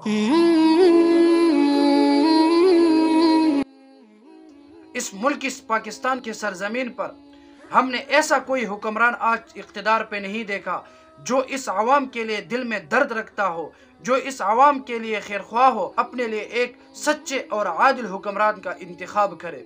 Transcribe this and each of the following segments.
اس ملک اس پاکستان کی سرزمین پر ہم نے ایسا کوئی حکمران آج اقتدار پہ نہیں دیکھا جو اس عوام کے لیے دل میں درد رکھتا ہو، جو اس عوام کے لیے خیرخواہ ہو، اپنے لیے ایک سچے اور عادل حکمران کا انتخاب کرے۔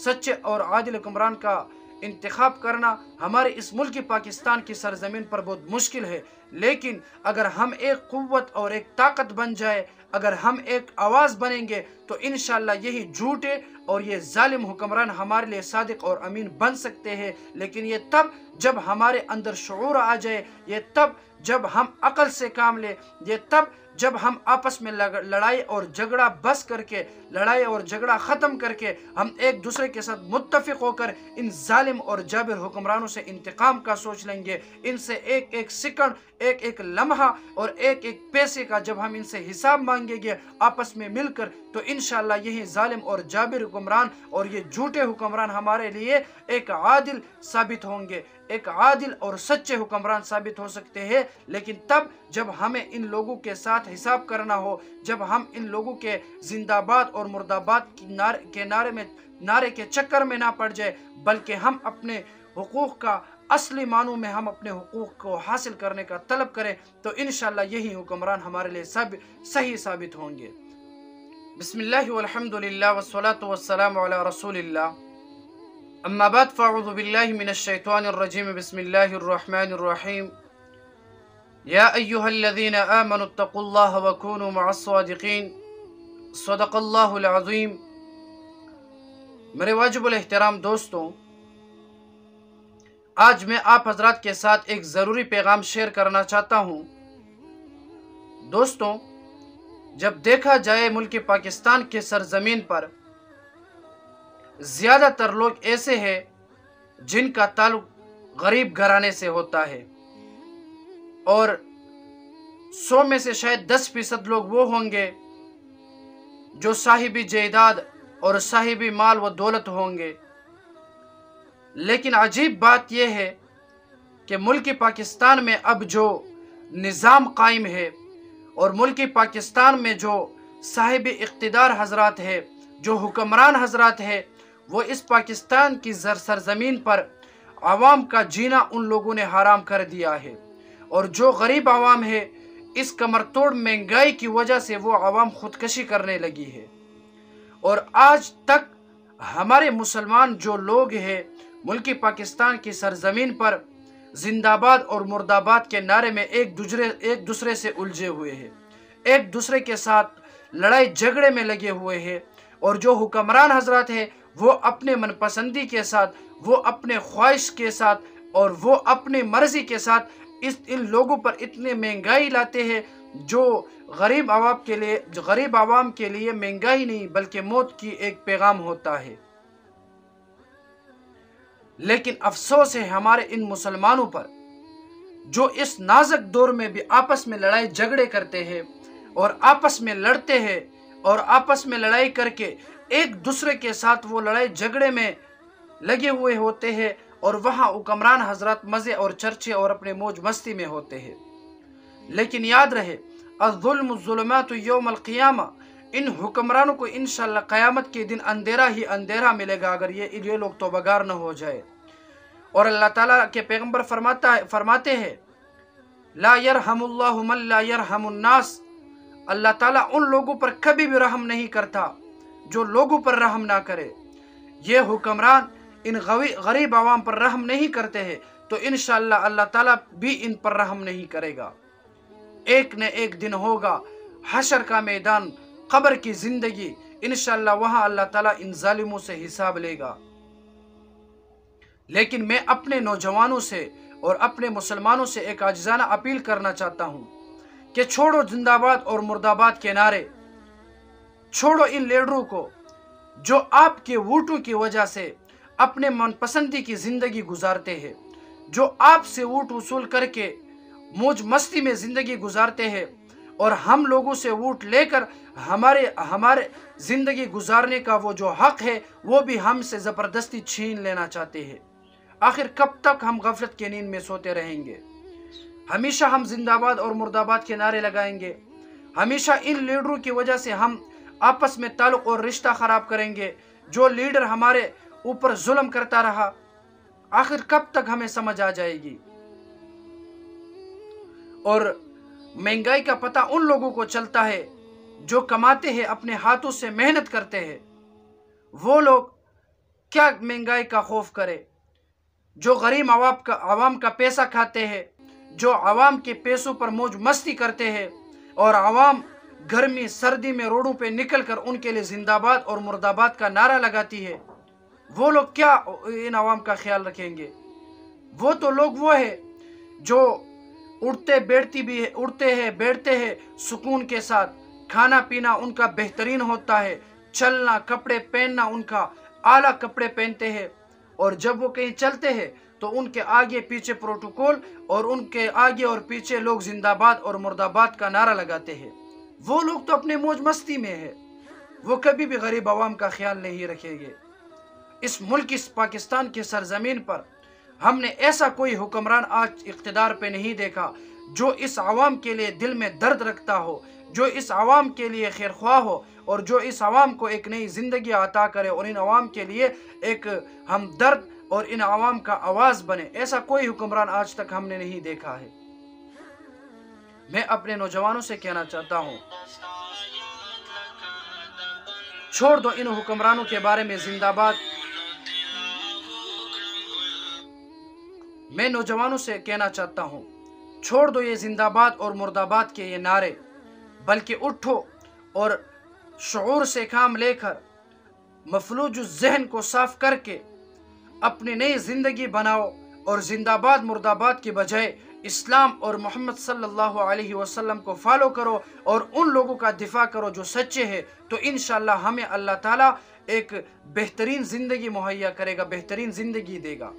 سچے اور عادل حکمران کا انتخاب کرنا ہمارے اس ملک پاکستان کی سرزمین پر بہت مشکل ہے، لیکن اگر ہم ایک قوت اور ایک طاقت بن جائے، اگر ہم ایک آواز بنیں گے تو انشاءاللہ یہی جھوٹے اور یہ ظالم حکمران ہمارے لیے صادق اور امین بن سکتے ہیں، لیکن یہ تب جب ہمارے اندر شعور آ جائے، یہ تب جب ہم عقل سے کام لیں، یہ تب جب ہم آپس میں لڑائی اور جھگڑا بس کر کے، لڑائی اور جھگڑا ختم کر کے ہم ایک دوسرے کے ساتھ متفق ہو کر ان ظالم اور جابر حکمرانوں سے انتقام کا سوچ لیں گے۔ ان سے ایک ایک سیکنڈ، ایک ایک لمحہ اور ایک ایک پیسے کا جب ہم ان سے حساب مانگیں گے آپس میں مل کر، تو انشاءاللہ یہی ظالم اور جابر حکمران اور یہ جھوٹے حکمران ہمارے لیے ایک عادل ثابت ہوں گے، ایک عادل اور سچے حکمران ثابت ہو سکتے ہیں۔ لیکن تب جب ہمیں ان لوگوں کے ساتھ حساب کرنا ہو، جب ہم ان لوگوں کے زندہ باد اور مردہ آباد کے نعرے کے چکر میں نہ پڑ جائے، بلکہ ہم اپنے حقوق کا اصلی معنوں میں ہم اپنے حقوق کو حاصل کرنے کا طلب کریں، تو انشاءاللہ یہی حکمران ہمارے لیے صحیح ثابت ہوں گے۔ بسم اللہ والحمد للہ والصلاة والسلام علی رسول اللہ، اما بعد فاعوذ باللہ من الشیطان الرجیم، بسم اللہ الرحمن الرحیم۔ یا ایہا الذین آمنوا اتقوا اللہ وکونوا مع الصادقین، صدق اللہ العظیم۔ میرے واجب الاحترام دوستوں، آج میں آپ حضرات کے ساتھ ایک ضروری پیغام شیئر کرنا چاہتا ہوں۔ دوستوں، جب دیکھا جائے ملک پاکستان کے سرزمین پر زیادہ تر لوگ ایسے ہیں جن کا تعلق غریب گھرانے سے ہوتا ہے، اور 100 میں سے شاید 10% لوگ وہ ہوں گے جو صاحبی جائیداد اور صاحبی مال و دولت ہوں گے۔ لیکن عجیب بات یہ ہے کہ ملک پاکستان میں اب جو نظام قائم ہے اور ملک پاکستان میں جو صاحب اقتدار حضرات ہے، جو حکمران حضرات ہے، وہ اس پاکستان کی سرزمین پر عوام کا جینا ان لوگوں نے حرام کر دیا ہے، اور جو غریب عوام ہے اس کمر توڑ مہنگائی کی وجہ سے وہ عوام خودکشی کرنے لگی ہے۔ اور آج تک ہمارے مسلمان جو لوگ ہیں ملک پاکستان کی سرزمین پر زندہ باد اور مرد آباد کے نعرے میں ایک دوسرے سے الجھے ہوئے ہیں، ایک دوسرے کے ساتھ لڑائی جھگڑے میں لگے ہوئے ہیں، اور جو حکمران حضرات ہیں وہ اپنے من پسندی کے ساتھ، وہ اپنے خواہش کے ساتھ اور وہ اپنی مرضی کے ساتھ ان لوگوں پر اتنے مہنگائی لاتے ہیں جو غریب عوام کے لیے مہنگائی نہیں بلکہ موت کی ایک پیغام ہوتا ہے۔ لیکن افسوس ہے ہمارے ان مسلمانوں پر جو اس نازک دور میں بھی آپس میں لڑائی جھگڑے کرتے ہیں اور آپس میں لڑتے ہیں اور آپس میں لڑائی کر کے ایک دوسرے کے ساتھ وہ لڑائی جھگڑے میں لگے ہوئے ہوتے ہیں، اور وہاں حکمران حضرات مزے اور چرچے اور اپنے موج مستی میں ہوتے ہیں۔ لیکن یاد رہے، الظلم الظلمات یوم القیامہ، ان حکمرانوں کو انشاءاللہ قیامت کے دن اندھیرا ہی اندھیرا ملے گا اگر یہ لوگ توبہ گار نہ ہو جائے۔ اور اللہ تعالیٰ کے پیغمبر فرماتے ہیں، لا یرحم اللہ من لا یرحم الناس، اللہ تعالیٰ ان لوگوں پر کبھی بھی رحم نہیں کرتا جو لوگوں پر رحم نہ کرے۔ یہ حکمران ان غریب عوام پر رحم نہیں کرتے ہیں تو انشاءاللہ اللہ تعالیٰ بھی ان پر رحم نہیں کرے گا۔ ایک نہ ایک دن ہوگا حشر کا میدان، قبر کی زندگی، انشاءاللہ وہاں اللہ تعالیٰ ان ظالموں سے حساب لے گا۔ لیکن میں اپنے نوجوانوں سے اور اپنے مسلمانوں سے ایک عاجزانہ اپیل کرنا چاہتا ہوں کہ چھوڑو زندہ آباد اور مرد آباد کے نعرے، چھوڑو ان لیڈروں کو جو آپ کے ووٹوں کی وجہ سے اپنے من پسندی کی زندگی گزارتے ہیں، جو آپ سے ووٹ وصول کر کے موج مستی میں زندگی گزارتے ہیں، اور ہم لوگوں سے ووٹ لے کر ہمارے زندگی گزارنے کا وہ جو حق ہے وہ بھی ہم سے زبردستی چھین لینا چاہتے ہیں۔ آخر کب تک ہم غفلت کی نیند میں سوتے رہیں گے؟ ہمیشہ ہم زندہ آباد اور مرد آباد کے نعرے لگائیں گے، ہمیشہ ان لیڈروں کی وجہ سے ہم آپس میں تعلق اور رشتہ خراب کریں گے۔ جو لیڈر ہمارے اوپر ظلم کرتا رہا، آخر کب تک ہمیں سمجھ آ جائے گی؟ اور مہنگائی کا پتہ ان لوگوں کو چلتا ہے جو کماتے ہیں، اپنے ہاتھوں سے محنت کرتے ہیں۔ وہ لوگ کیا مہنگائی کا خوف کرے؟ جو غریب عوام کا پیسہ کھاتے ہیں، جو عوام کے پیسوں پر موج مستی کرتے ہیں، اور عوام گرمی سردی میں روڈوں پہ نکل کر ان کے لیے زندہ باد اور مرد آباد کا نعرہ لگاتی ہے، وہ لوگ کیا ان عوام کا خیال رکھیں گے؟ وہ تو لوگ وہ ہے جو اڑتے ہیں بیٹھتے ہیں سکون کے ساتھ، کھانا پینا ان کا بہترین ہوتا ہے، چلنا کپڑے پہننا ان کا اعلیٰ کپڑے پہنتے ہیں، اور جب وہ کہیں چلتے ہیں تو ان کے آگے پیچھے پروٹوکول اور ان کے آگے اور پیچھے لوگ زندہ باد اور مرد آباد کا نعرہ لگاتے ہیں۔ وہ لوگ تو اپنے موج مستی میں ہے، وہ کبھی بھی غریب عوام کا خیال نہیں رکھیں گے۔ اس ملک اس پاکستان کی سرزمین پر ہم نے ایسا کوئی حکمران آج اقتدار پہ نہیں دیکھا جو اس عوام کے لیے دل میں درد رکھتا ہو، جو اس عوام کے لیے خیر خواہ ہو، اور جو اس عوام کو ایک نئی زندگی عطا کرے اور ان عوام کے لیے ایک ہمدرد اور ان عوام کا آواز بنے۔ ایسا کوئی حکمران آج تک ہم نے نہیں دیکھا ہے۔ میں اپنے نوجوانوں سے کہنا چاہتا ہوں، چھوڑ دو ان حکمرانوں کے بارے میں زندہ باد۔ میں نوجوانوں سے کہنا چاہتا ہوں، چھوڑ دو یہ زندہ باد اور مرد آباد کے یہ نعرے، بلکہ اٹھو اور شعور سے کام لے کر مفلوج ذہن کو صاف کر کے اپنی نئی زندگی بناؤ، اور زندہ باد مرد آباد کی بجائے اسلام اور محمد صلی اللہ علیہ وسلم کو فالو کرو اور ان لوگوں کا دفاع کرو جو سچے ہیں، تو انشاءاللہ ہمیں اللہ تعالیٰ ایک بہترین زندگی مہیا کرے گا، بہترین زندگی دے گا۔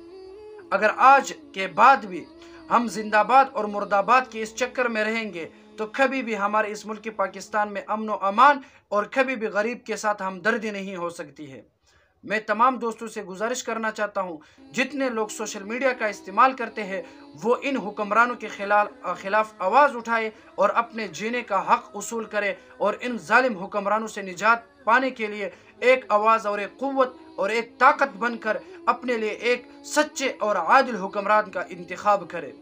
اگر آج کے بعد بھی ہم زندہ باد اور مرد آباد کے اس چکر میں رہیں گے تو کبھی بھی ہمارے اس ملک پاکستان میں امن و امان اور کبھی بھی غریب کے ساتھ ہمدردی نہیں ہو سکتی ہے۔ میں تمام دوستوں سے گزارش کرنا چاہتا ہوں، جتنے لوگ سوشل میڈیا کا استعمال کرتے ہیں وہ ان حکمرانوں کے خلاف آواز اٹھائے اور اپنے جینے کا حق اصول کرے، اور ان ظالم حکمرانوں سے نجات پانے کے لیے ایک آواز اور ایک قوت اور ایک طاقت بن کر اپنے لیے ایک سچے اور عادل حکمران کا انتخاب کرے۔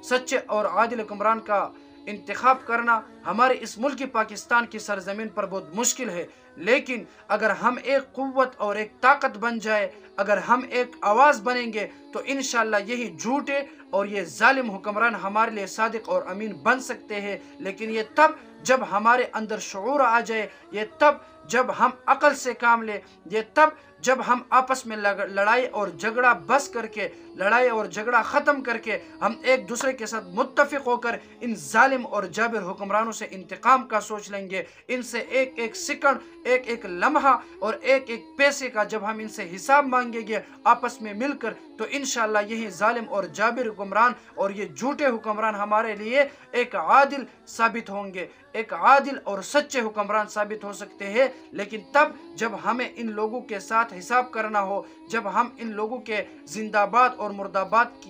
سچے اور عادل حکمران کا انتخاب کرنا ہمارے اس ملک پاکستان کی سرزمین پر بہت مشکل ہے، لیکن اگر ہم ایک قوت اور ایک طاقت بن جائے، اگر ہم ایک آواز بنیں گے تو انشاءاللہ یہی جھوٹے اور یہ ظالم حکمران ہمارے لیے صادق اور امین بن سکتے ہیں، لیکن یہ تب جب ہمارے اندر شعور آ جائے، یہ تب جب ہم عقل سے کام لیں، یہ تب جب ہم آپس میں لڑائی اور جھگڑا بس کر کے، لڑائی اور جھگڑا ختم کر کے ہم ایک دوسرے کے ساتھ متفق ہو کر ان ظالم اور جابر حکمرانوں سے انتقام کا سوچ لیں گے۔ ان سے ایک ایک سیکنڈ، ایک ایک لمحہ اور ایک ایک پیسے کا جب ہم ان سے حساب مانگیں گے آپس میں مل کر، تو انشاءاللہ یہی ظالم اور جابر حکمران اور یہ جھوٹے حکمران ہمارے لیے ایک عادل ثابت ہوں گے، ایک عادل اور سچے حکمران ثابت ہو سکتے ہیں۔ لیکن تب جب ہمیں ان لوگوں کے ساتھ حساب کرنا ہو، جب ہم ان لوگوں کے زندہ باد اور مرد آباد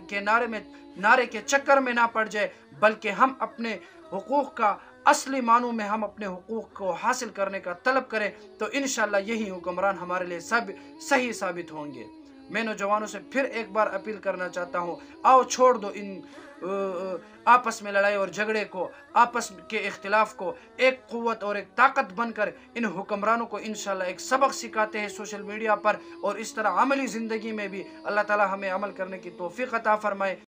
کے نعرے کے چکر میں نہ پڑ جائے، بلکہ ہم اپنے حقوق کا اصلی معنوں میں ہم اپنے حقوق کو حاصل کرنے کا طلب کریں، تو انشاءاللہ یہی حکمران ہمارے لیے صحیح ثابت ہوں گے۔ میں نوجوانوں سے پھر ایک بار اپیل کرنا چاہتا ہوں، آؤ چھوڑ دو ان آپس میں لڑائی اور جھگڑے کو، آپس کے اختلاف کو، ایک قوت اور ایک طاقت بن کر ان حکمرانوں کو انشاءاللہ ایک سبق سکھاتے ہیں سوشل میڈیا پر، اور اس طرح عملی زندگی میں بھی اللہ تعالی ہمیں عمل کرنے کی توفیق عطا فرمائے۔